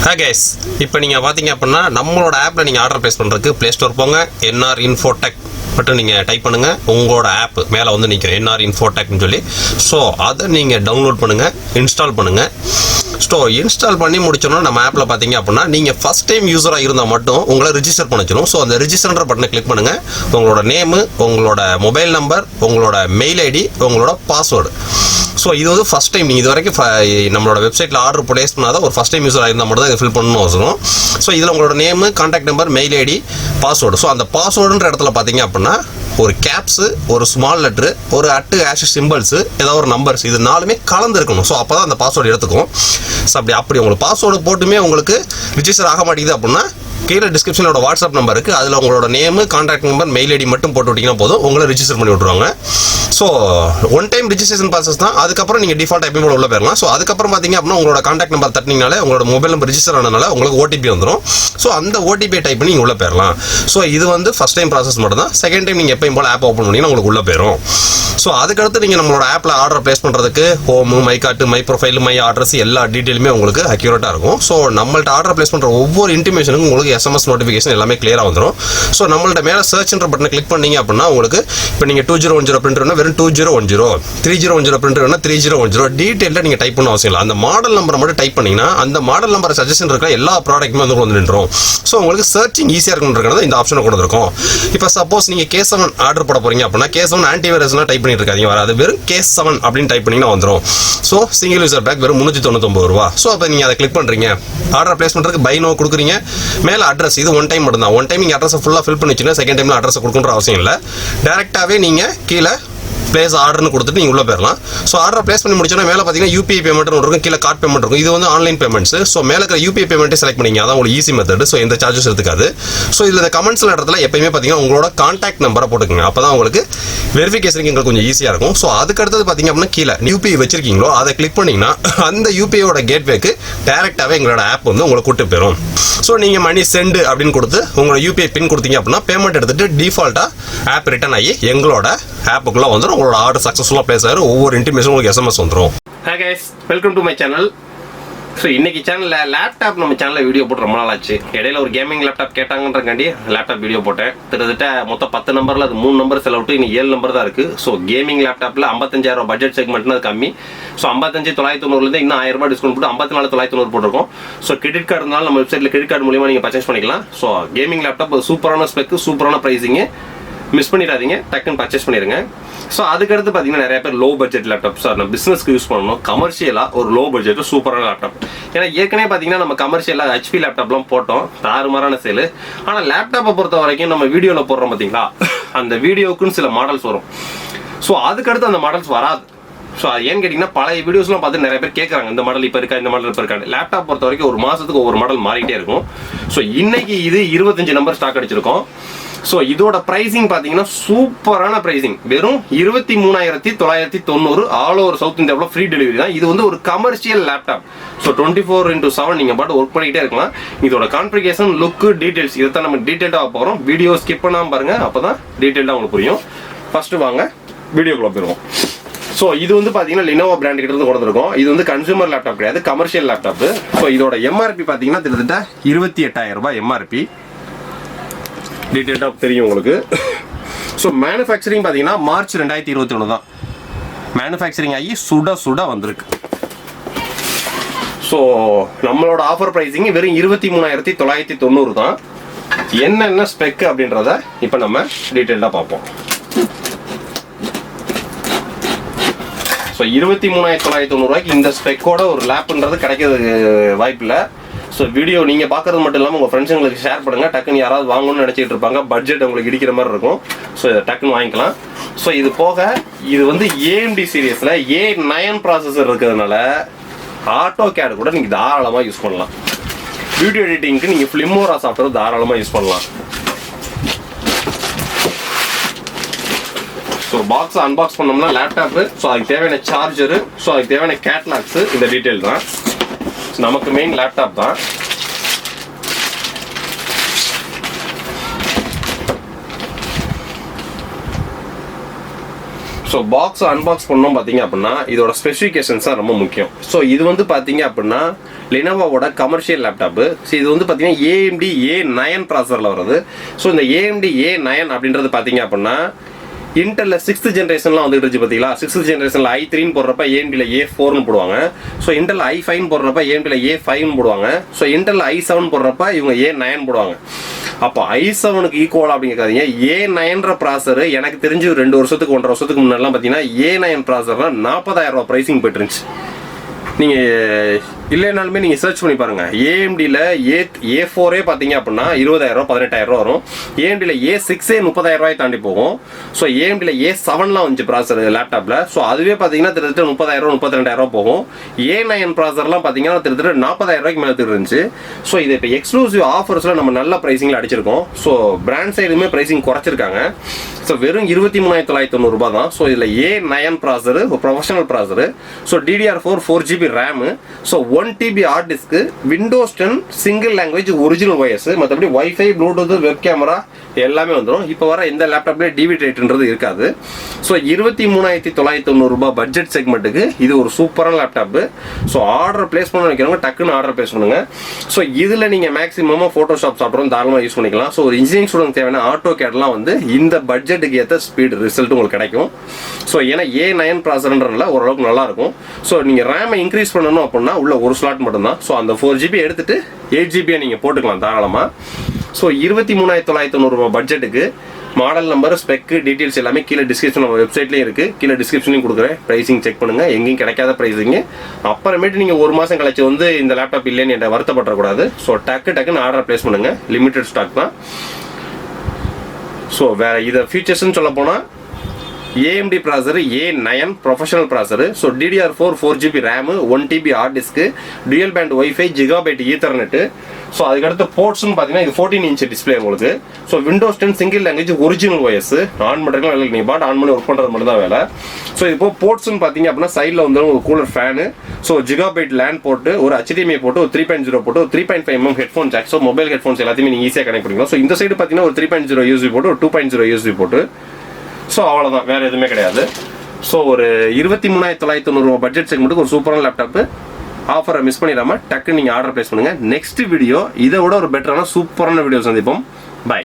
Hi guys, இப்போ நீங்க பாத்தீங்க அப்படினா நம்மளோட ஆப்ல நீங்க ஆர்டர் பிளேஸ் பண்றதுக்கு Play Store போங்க NR Infotech மட்டும் நீங்க டைப் பண்ணுங்க உங்களோட ஆப் மேல வந்து நிக்கும் NR Infotech னு சொல்லி சோ அத நீங்க டவுன்லோட் பண்ணுங்க இன்ஸ்டால் பண்ணுங்க இன்ஸ்டால் பண்ணி முடிச்சோம்னா நம்ம ஆப்ல பாத்தீங்க அப்படினா நீங்க ஃபர்ஸ்ட் டைம் யூசரா இருந்தா மட்டும் உங்களை ரெஜிஸ்டர் பண்ணிக்கணும் சோ அந்த ரெஜிஸ்டர்ன்ற பட்டனை கிளிக் பண்ணுங்க உங்களோட நேம் உங்களோட மொபைல் நம்பர் உங்களோட மெயில் ஐடி உங்களோட பாஸ்வேர்ட் சோ இது வந்து ஃபர்ஸ்ட் டைம் நீங்க இதுவரைக்கும் நம்மளோட வெப்சைட்ல ஆர்டர் பிளேஸ் பண்ணாத ஒரு ஃபர்ஸ்ட் டைம் யூசரா இருந்தா மட்டும் தான் இத ஃபில் பண்ணனும் அவசியம் சோ இதுல உங்களோட name contact number mail ID password so அந்த பாஸ்வேர்ட்ன்ற இடத்துல பாத்தீங்க அப்படினா ஒரு கேப்ஸ் ஒரு ஸ்மால் லெட்டர் ஒரு @ சிம்பிள்ஸ் ஏதாவது ஒரு நம்பர்ஸ் இது நாலுமே கலந்து இருக்கணும் சோ அப்பதான் அந்த பாஸ்வேர்ட் எடுத்துக்கும் சோ அப்படி உங்களுக்கு பாஸ்வேர்ட் போட்டுமே உங்களுக்கு ரெஜிஸ்டர் ஆக மாட்டேங்குது அப்படினா கீழ டிஸ்கிரிப்ஷனோட வாட்ஸ்அப் நம்பர் இருக்கு அதுல உங்களோட name contact number mail ID மட்டும் போட்டு விட்டீங்கன்னா போதும் உங்களை ரெஜிஸ்டர் பண்ணி விட்டுருவாங்க so one time registration process தான் அதுக்கு அப்புறம் நீங்க டிஃபால்ட் டைப்பிங் உள்ள போயிரலாம் சோ அதுக்கு அப்புறம் பாத்தீங்க அப்படினா உங்களோட கான்டாக்ட் நம்பர் தட்டினீங்கனாலே உங்களோட மொபைல் நம்பர் ரெஜிஸ்டர் ஆனனால உங்களுக்கு OTP வந்துரும் சோ அந்த OTP டைப் பண்ணி உள்ள போயிரலாம் சோ இது வந்து ஃபர்ஸ்ட் டைம் ப்ராசஸ் மட்டும் தான் செகண்ட் டைம் நீங்க எப்பவும் போல ஆப் ஓபன் பண்ணீங்கன்னா உங்களுக்கு உள்ள போயிரும் சோ அதுக்கு அடுத்து நீங்க நம்மளோட ஆப்ல ஆர்டர் பிளேஸ் பண்றதுக்கு home my card my profile my address எல்லா டீடைலுமே உங்களுக்கு அக்யூரேட்டா இருக்கும் சோ நம்மள்ட்ட ஆர்டர் பிளேஸ் பண்ற ஒவ்வொரு இன்டிமேஷனுக்கும் உங்களுக்கு SMS நோட்டிஃபிகேஷன் எல்லாமே கிளியரா வந்துரும் சோ நம்மள்ட்ட மேல சர்ச்ன்ற பட்டனை கிளிக் பண்ணீங்க அப்படினா உங்களுக்கு இப்போ நீங்க 2010 பிரிண்டர்னா வெறும் 2010 3010 பிரிண்டர்னா 3010 டீடைலா நீங்க டைப் பண்ண அவசியம் இல்ல அந்த மாடல் நம்பரை மட்டும் டைப் பண்ணீங்கன்னா அந்த மாடல் நம்பர் சஜஷன் இருக்கிற எல்லா ப்ராடக்ட்டுமே வந்து நின்றும் சோ உங்களுக்கு சர்ச்சிங் ஈஸியா இருக்கும்ன்றதுனால இந்த ஆப்ஷனை கொண்டு வந்திருக்கோம் இப்போ சப்போஸ் நீங்க K7 ஆர்டர் போட போறீங்க அப்படினா K7 ஆன்டிவைரஸ்னா டைப் பண்ணிட்டு இருக்காதீங்க வராது வெறும் K7 அப்படினு டைப் பண்ணீங்கன்னா வந்துரும் சோ சிங்கிள் யூசர் பேக் வெறும் 399 ரூபாய் சோ அப்ப நீங்க அதை கிளிக் பண்றீங்க ஆர்டர் பிளேஸ் பண்றதுக்கு பை நோ கொடுக்குறீங்க மேல அட்ரஸ் இது ஒன் டைம் மட்டும் தான் ஒன் டைம் நீங்க அட்ரஸ் ஃபுல்லா ஃபில் பண்ணி வச்சீங்கன்னா செகண்ட் டைம்ல அட்ரஸ் கொடுக்கணும்ன்ற அவசியம் இல்ல டைரக்டாவே நீங்க கீழ பிளேஸ் ஆர்டர்னு கொடுத்துட்டு நீங்க உள்ள போயிரலாம் சோ ஆர்டர் பிளேஸ் பண்ணி முடிச்சோனா மேல பாத்தீங்கன்னா UPI பேமெண்ட் இருக்கும் கீழ கார்ட் பேமெண்ட் இருக்கும் இது வந்து ஆன்லைன் பேமெண்ட்ஸ் சோ மேல இருக்கிற UPI பேமெண்ட் செலக்ட் பண்ணீங்க அதான் உங்களுக்கு ஈஸி மெத்தட் சோ எந்த சார்ஜஸ் எடுத்துக்காது சோ இதுல இந்த கமெண்ட்ஸ்ல இடத்துல எப்பவுமே பாத்தீங்கன்னா உங்களோட கான்டாக்ட் நம்பரை போட்டுக்கங்க அப்பதான் உங்களுக்கு வெரிஃபிகேஷனுக்கு உங்களுக்கு கொஞ்சம் ஈஸியா இருக்கும் சோ அதுக்கு அடுத்து பாத்தீங்க அப்படினா கீழ UPI வச்சிருக்கீங்களோ அதை கிளிக் பண்ணீங்கன்னா அந்த UPI ஓட கேட்வேக்கு டைரக்டாவே எங்களோட ஆப் வந்து உங்களுக்கு கூட்டி போயிடும் சோ நீங்க மணி சென்ட் அப்படின்னு கொடுத்து உங்களோட UPI பின் கொடுத்தீங்க அப்படினா பேமெண்ட் எடுத்துட்டு டிஃபால்ட்டா ஆப் ரிட்டர்ன் ஆகி எங்களோட ஆப்புக்குள்ள வந்துரும் உங்களோட ஆர்டர் சக்சஸ்ஃபுல்லா பிளேஸ் ஆயிரும் ஒவ்வொரு இன்டிமேஷன் உங்களுக்கு SMS வந்துரும் Hi guys, welcome to my channel. So இன்னைக்கு சேனல்ல லேப்டாப் நம்ம சேனலில் வீடியோ போட்டு ரொம்ப நாள் ஆச்சு இடையில ஒரு கேமிங் லேப்டாப் கேட்டாங்கன்றக்காண்டி லேப்டாப் வீடியோ போட்டேன் கிட்டத்தட்ட மொத்தம் 10 நம்பர்ல அது 3 நம்பர் செலவிட்டு இன்னும் 7 நம்பர் தான் இருக்கு ஸோ கேமிங் லேப்டாப்ல 55,000 பட்ஜெட் செக்மெண்ட்னு அது கம்மி ஸோ 55,990 இன்னும் 1000 ரூபாய் டிஸ்கவுண்ட் போட்டு 54,990 போட்டிருக்கோம் ஸோ கிரெடிட் கார்டு இருந்தாலும் நம்ம வெப்சைட்ல கிரெடிட் கார்டு மூலியமா நீங்க பர்ச்சேஸ் பண்ணிக்கலாம் ஸோ கேமிங் லேப்டாப் சூப்பரான ஸ்பெக் சூப்பரான பிரைசிங் மிஸ் பண்ணிடாதீங்க டக்குன்னு பர்ச்சேஸ் பண்ணிடுங்க ஸோ அதுக்கடுத்து பார்த்தீங்கன்னா நிறைய பேர் லோ பட்ஜெட் லேப்டாப் சார் நம்ம பிஸ்னஸ்க்கு யூஸ் பண்ணணும் கமர்ஷியலாக ஒரு லோ பட்ஜெட் சூப்பரான லேப்டாப் ஏன்னா ஏற்கனவே பார்த்தீங்கன்னா நம்ம கமர்ஷியலாக HP லேப்டாப்லாம் போட்டோம் தாறுமாறான சேல் ஆனால் லேப்டாப்பை பொறுத்த வரைக்கும் நம்ம வீடியோவில் போடுறோம் பார்த்தீங்களா அந்த வீடியோக்குன்னு சில மாடல்ஸ் வரும் ஸோ அதுக்கடுத்து அந்த மாடல்ஸ் வராது ஸோ ஏன்னு கேட்டிங்கன்னா பழைய வீடியோஸ்லாம் பார்த்து நிறைய பேர் கேட்குறாங்க இந்த மாடல் இப்போ இருக்கா இந்த மாடல் இப்போ இருக்காங்க லேப்டாப் பொறுத்த வரைக்கும் ஒரு மாதத்துக்கு ஒவ்வொரு மாடல் மாறிட்டே இருக்கும் ஸோ இன்னைக்கு இது 25 நம்பர் ஸ்டாக் அடிச்சிருக்கோம் ஸோ இதோட ப்ரைஸிங் பார்த்தீங்கன்னா சூப்பரான ப்ரைஸிங் வெறும் 23,990 ஆல் ஓவர் சவுத் இந்தியாவில் ஃப்ரீ டெலிவரி தான் இது வந்து ஒரு கமர்ஷியல் லேப்டாப் ஸோ 24x7 நீங்கள் பாட்டு ஒர்க் பண்ணிக்கிட்டே இருக்கலாம் இதோட கான்ஃபிகரேஷன் லுக்கு டீடைல்ஸ் இதை தான் நம்ம டீட்டெயில்டாக போகிறோம் வீடியோ ஸ்கிப் பண்ணாமல் பாருங்க அப்போ தான் டீட்டெயில்டாக உங்களுக்கு புரியும் ஃபர்ஸ்ட் வாங்க வீடியோக்குள்ள போயிடுவோம் ஸோ இது வந்து பார்த்தீங்கன்னா Lenovo பிராண்ட் கிட்ட இருந்து கொண்டு வந்திருக்கோம் இது வந்து கன்சூமர் லேப்டாப் கிடையாது கமர்ஷியல் லேப்டாப் ஸோ இதோட MRP பார்த்தீங்கன்னா கிட்டத்தட்ட 28,000 ரூபாய் MRP டீட்டெயில்டாக தெரியும் உங்களுக்கு ஸோ மேனுஃபேக்சரிங் பார்த்தீங்கன்னா மார்ச் 2021 தான் மேனுஃபேக்சரிங் ஆகி சுட வந்திருக்கு ஸோ நம்மளோட ஆஃபர் ப்ரைஸிங் வெறும் 23,990 தான் என்னென்ன ஸ்பெக் அப்படின்றத இப்போ நம்ம டீட்டெயில்டாக பார்ப்போம் ஸோ 23,990 ரூபாய்க்கு இந்த ஸ்பெக்கோட ஒரு லேப்ன்றது கிடைக்கிறது வாய்ப்பு இல்லை ஸோ வீடியோ நீங்கள் பார்க்கறது மட்டும் இல்லாமல் உங்கள் ஃப்ரெண்ட்ஸுங்களுக்கு ஷேர் பண்ணுங்கள் டக்குன்னு யாராவது வாங்கணும்னு நினச்சிட்டு இருப்பாங்க பட்ஜெட் உங்களுக்கு இடிக்கிற மாதிரி இருக்கும் ஸோ இதை டக்குன்னு வாங்கிக்கலாம் ஸோ இது போக இது வந்து AMD சீரியஸில் A9 ப்ராசஸர் இருக்கிறதுனால ஆட்டோ கேட் கூட நீங்கள் தாராளமாக யூஸ் பண்ணலாம் வீடியோ எடிட்டிங்க்கு நீங்கள் ஃபிலிமோரா சாஃப்ட்வேர் தாராளமாக யூஸ் பண்ணலாம் ஸோ பாக்ஸ் அன்பாக்ஸ் பண்ணோம்னா லேப்டாப்பு ஸோ அதுக்கு தேவையான சார்ஜரு ஸோ அதுக்கு தேவையான கேட்லாக்ஸு இந்த டீட்டெயில் தான் நமக்கு மெயின் லேப்டாப் தான் ஸோ பாக்ஸ் அன்பாக்ஸ் பண்ணோம் பார்த்தீங்க அப்படின்னா இதோட ஸ்பெசிஃபிகேஷன்ஸ் தான் ரொம்ப முக்கியம். ஸோ இது வந்து பார்த்தீங்க அப்படின்னா லெனோவோட கமர்ஷியல் லேப்டாப்பு. ஸோ இது வந்து பார்த்தீங்கன்னா AMD A9 ப்ராசரில் வருது. ஸோ இந்த AMD A9 அப்படின்றது பார்த்தீங்க அப்படின்னா இன்டெல்ல 6th ஜென்ரேஷன்லாம் வந்துட்டு இருந்துச்சு பார்த்தீங்களா. 6th ஜென்ரேஷனில் i3ன்னு போடுறப்ப AMDல A4ன்னு போடுவாங்க. ஸோ இன்டெல் i5ன்னு போடுறப்ப AMDல A5ன்னு போடுவாங்க. ஸோ இன்டெல் i7 போடுறப்ப இவங்க A9 போடுவாங்க. அப்போ i7க்கு ஈக்குவல் அப்படிங்கிறீங்க. A9 ப்ராசர் எனக்கு தெரிஞ்சு 2 வருஷத்துக்கு 1.5 வருஷத்துக்கு முன்னாடிலாம் பார்த்தீங்கன்னா A9 ப்ராசர்லாம் 40,000 ரூபா ப்ரைசிங் போயிட்டு இருந்துச்சு. நீங்கள் இல்லைனாலுமே நீங்கள் சர்ச் பண்ணி பாருங்கள். AMDல A4 பார்த்தீங்க அப்படின்னா 20,000 18,000 வரும். AMDல A6 30,000 ரூபாய் தாண்டி போகும். ஸோ AMDல A7லாம் வந்துச்சு ப்ராசர் லேப்டாப்பில். ஸோ அதுவே பார்த்தீங்கன்னா கிட்டத்தட்ட 30,000 32,000 போகும். A9 ப்ராசர்லாம் பார்த்தீங்கன்னா கிட்டத்தட்ட 40,000 ரூபாய்க்கு மேலே இருந்துச்சு. ஸோ இது இப்போ எக்ஸ்க்ளூசிவ் ஆஃபர்ஸில் நம்ம நல்ல ப்ரைஸிங்கில் அடிச்சிருக்கோம். ஸோ பிராண்ட் சைடுமே ப்ரைஸிங் குறைச்சிருக்காங்க. ஸோ வெறும் 23,990 ரூபாய் தான். ஸோ இதில் A9 ப்ராசர் professional processor. So DDR4 4GB RAM. So 1 TB hard disk, Windows 10 single language original OS, மற்றபடி வைஃபை ப்ளூடூத் வெப் கேமரா எல்லாமே வந்துடும். இப்போ வர இந்த லேப்டாப்லேயே டிவி ரேட்ன்றது இருக்காது. ஸோ 23,990 ரூபாய் பட்ஜெட் செக்மெண்ட்டுக்கு இது ஒரு சூப்பரான லேப்டாப்பு. ஸோ ஆர்டர் பிளேஸ் பண்ண நினைக்கிறவங்க டக்குன்னு ஆர்டர் பிளேஸ் பண்ணுங்க. ஸோ இதில் நீங்கள் மேக்ஸிமமாக ஃபோட்டோஷாப் சாப்பிட்றோம் தாராளமாக யூஸ் பண்ணிக்கலாம். ஸோ ஒரு இன்ஜினியரிங் ஸ்டூடெண்ட் தேவையான ஆட்டோ கேட்லாம் வந்து இந்த பட்ஜெட்டுக்கு ஏற்ற ஸ்பீட் ரிசல்ட் உங்களுக்கு கிடைக்கும். ஸோ ஏன்னா A9 ப்ராசர்ன்றதுனால ஓரளவுக்கு நல்லா இருக்கும். ஸோ நீங்கள் ரேமை இன்க்ரீஸ் பண்ணணும் அப்படின்னா உள்ள ஒரு ஸ்லாட் மட்டும்தான். ஸோ அந்த 4GB எடுத்துட்டு 8GB நீங்கள் போட்டுக்கலாம் தாராளமாக. ஸோ 23,990 ரூபாய் பட்ஜெட்டுக்கு மாடல் நம்பர் ஸ்பெக்கு டீட்டெயில்ஸ் எல்லாமே கீழே டிஸ்கிரிப்ஷன் நம்ம வெப்சைட்லேயும் இருக்குது. கீழே டிஸ்கிரிப்ஷன்லையும் கொடுக்குறேன். ப்ரைஸிங் செக் பண்ணுங்கள். எங்கேயும் கிடைக்காத ப்ரைஸிங்கு. அப்புறமேட்டு நீங்கள் ஒரு மாதம் கழிச்சு வந்து இந்த லேப்டாப் இல்லைன்னு என்கிட்ட வருத்தப்படக்கூடாது. ஸோ டக்குன்னு ஆர்டர் ப்ளேஸ் பண்ணுங்கள். லிமிடெட் ஸ்டாக் தான். ஸோ வேறு இதை ஃபீச்சர்ஸ்ன்னு சொல்ல போனால் AMD ப்ராசர் A9 professional processor. So DDR4 4GB RAM, 1 TB hard disk, dual band wifi, gigabyte ethernet. So அதுக்கடுத்து போர்ட்ஸ்னு பார்த்தீங்கன்னா இது 14 இன்ச் டிஸ்பிளே உங்களுக்கு. So Windows 10 single language original OS. On பண்ணுறதுலாம் வேலை, நீங்கள் பாட் ஆன் பண்ணி ஒர்க் பண்ணுறது மட்டும் தான் வேலை. ஸோ இது போக போர்ட்ஸ்னு பார்த்தீங்க அப்படின்னா சைடில் வந்து ஒரு cooler fan, so gigabyte LAN போட்டு, ஒரு HDMI போட்டு, ஒரு 3.0 போட்டு, ஒரு 3.5mm headphone jack. So mobile headphones எல்லாத்தையுமே நீங்கள் ஈஸியாக கனெக்ட் பண்ணிக்கலாம். ஸோ இந்த சைடு பார்த்தீங்கன்னா ஒரு 3.0 USB போட்டு, ஒரு 2.0 USB போட்டு. ஸோ அவ்வளோதான், வேறு எதுவுமே கிடையாது. ஸோ ஒரு 23,990 ரூபாய் பட்ஜெட் செக்மெண்ட்டுக்கு ஒரு சூப்பரான லேப்டாப்பு. ஆஃபரை மிஸ் பண்ணிடாமல் டக்குன்னு நீங்கள் ஆர்டர் பிளேஸ் பண்ணுங்கள். நெக்ஸ்ட் வீடியோ இதை விட ஒரு பெட்டரான சூப்பரான வீடியோ சந்திப்போம். பை.